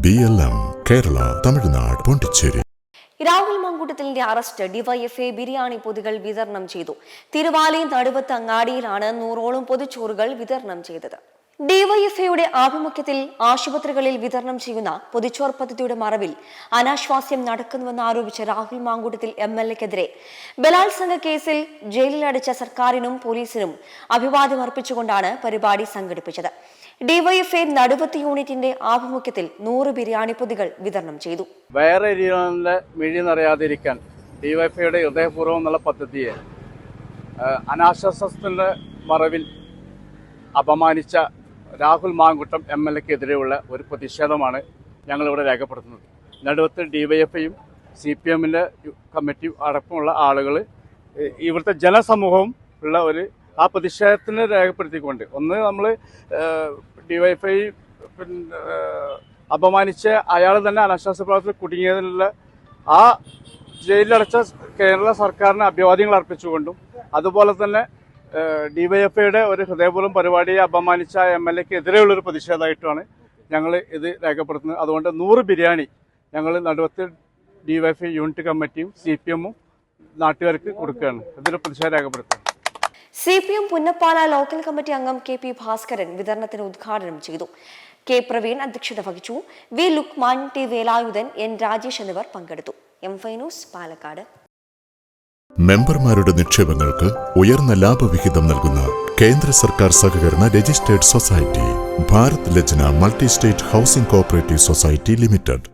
BLM, Kerala, Tamil Nadu, Pondicherry. Rahul മാങ്കൂട്ടത്തിലിന്റെ arrest DYFI biryani പൊതികൾ വിതരണം ചെയ്തു. തിരുവാലി നടുവത്ത് അങ്ങാടിയിലാണ് 100ഓളം പൊതിച്ചോറുകൾ വിതരണം ചെയ്തത്. ഡിവൈഎഫ്ഐയുടെ ആഭിമുഖ്യത്തിൽ ആശുപത്രികളിൽ വിതരണം ചെയ്യുന്ന പൊതിച്ചോർ പദ്ധതിയുടെ മറവിൽ അനാശ്വാസ്യം നടക്കുന്നുവെന്ന് ആരോപിച്ച രാഹുൽ മാങ്കൂട്ടത്തിൽ MLA-ക്കെതിരെ ബലാത്സംഗ കേസിൽ ജയിലിലടച്ച സർക്കാരിനും പോലീസിനും അഭിവാദ്യം അർപ്പിച്ചുകൊണ്ടാണ് പരിപാടി സംഘടിപ്പിച്ചത്. ഡിവൈഎഫ്ഐ നടുവത്ത് യൂണിറ്റിന്റെ ആഭിമുഖ്യത്തിൽ 100 ബിരിയാണി പൊതികൾ വിതരണം ചെയ്തു. വേറെ മിഴി നിറയാതിരിക്കാൻ ഡിവൈഎഫ്ഐയുടെ ഹൃദയപൂർവ്വം എന്നുള്ള പദ്ധതിയെ അനാശ്വാസത്തിന്റെ മറവിൽ അപമാനിച്ച രാഹുൽ മാങ്കൂട്ടം MLA-ക്കെതിരെയുള്ള ഒരു പ്രതിഷേധമാണ് ഞങ്ങളിവിടെ രേഖപ്പെടുത്തുന്നത്. നടുവത്ത് ഡിവൈഎഫ്ഐയും CPM-ന്റെ കമ്മിറ്റി അടക്കമുള്ള ആളുകൾ ഇവിടുത്തെ ജനസമൂഹവും ഉള്ള ആ പ്രതിഷേധത്തിന് രേഖപ്പെടുത്തിക്കൊണ്ട് ഒന്ന് നമ്മൾ ഡിവൈഎഫ്ഐ അപമാനിച്ച അയാൾ തന്നെ അനാശ്വാസ പ്രവർത്തനത്തിൽ കുടുങ്ങിയതിനുള്ള ആ ജയിലിലടച്ച കേരള സർക്കാരിന് അഭിവാദ്യങ്ങൾ അർപ്പിച്ചുകൊണ്ടും അതുപോലെ തന്നെ ഡിവൈഎഫ്ഐയുടെ ഒരു ഹൃദയപൂർവ്വം പരിപാടിയെ അപമാനിച്ച MLA-ക്കെതിരെയുള്ളൊരു പ്രതിഷേധമായിട്ടാണ് ഞങ്ങൾ ഇത് രേഖപ്പെടുത്തുന്നത്. അതുകൊണ്ട് 100 ബിരിയാണി ഞങ്ങൾ നടുവത്ത് ഡിവൈഎഫ്ഐ യൂണിറ്റ് കമ്മിറ്റിയും CPM-ഉം നാട്ടുകാർക്ക് കൊടുക്കുകയാണ്. ഇതിൽ പ്രതിഷേധം രേഖപ്പെടുത്തുന്നത്. CPM പുന്നപ്പാല ലോക്കൽ കമ്മിറ്റി അംഗം KP ഭാസ്കരൻ വിതരണത്തിന് ഉദ്ഘാടനം ചെയ്തു. K പ്രവീൺ അധ്യക്ഷത വഹിച്ചു. V Lukman, T Velayudhan, N Rajesh എന്നിവർ പങ്കെടുത്തു. M5 news, Palakkad. മെമ്പർമാരുടെ നിക്ഷേപങ്ങൾക്ക് ഉയർന്ന ലാഭവിഹിതം നൽകുന്ന കേന്ദ്ര സർക്കാർ സഹകരണ registered society Bharat Lajna multi state housing cooperative society limited.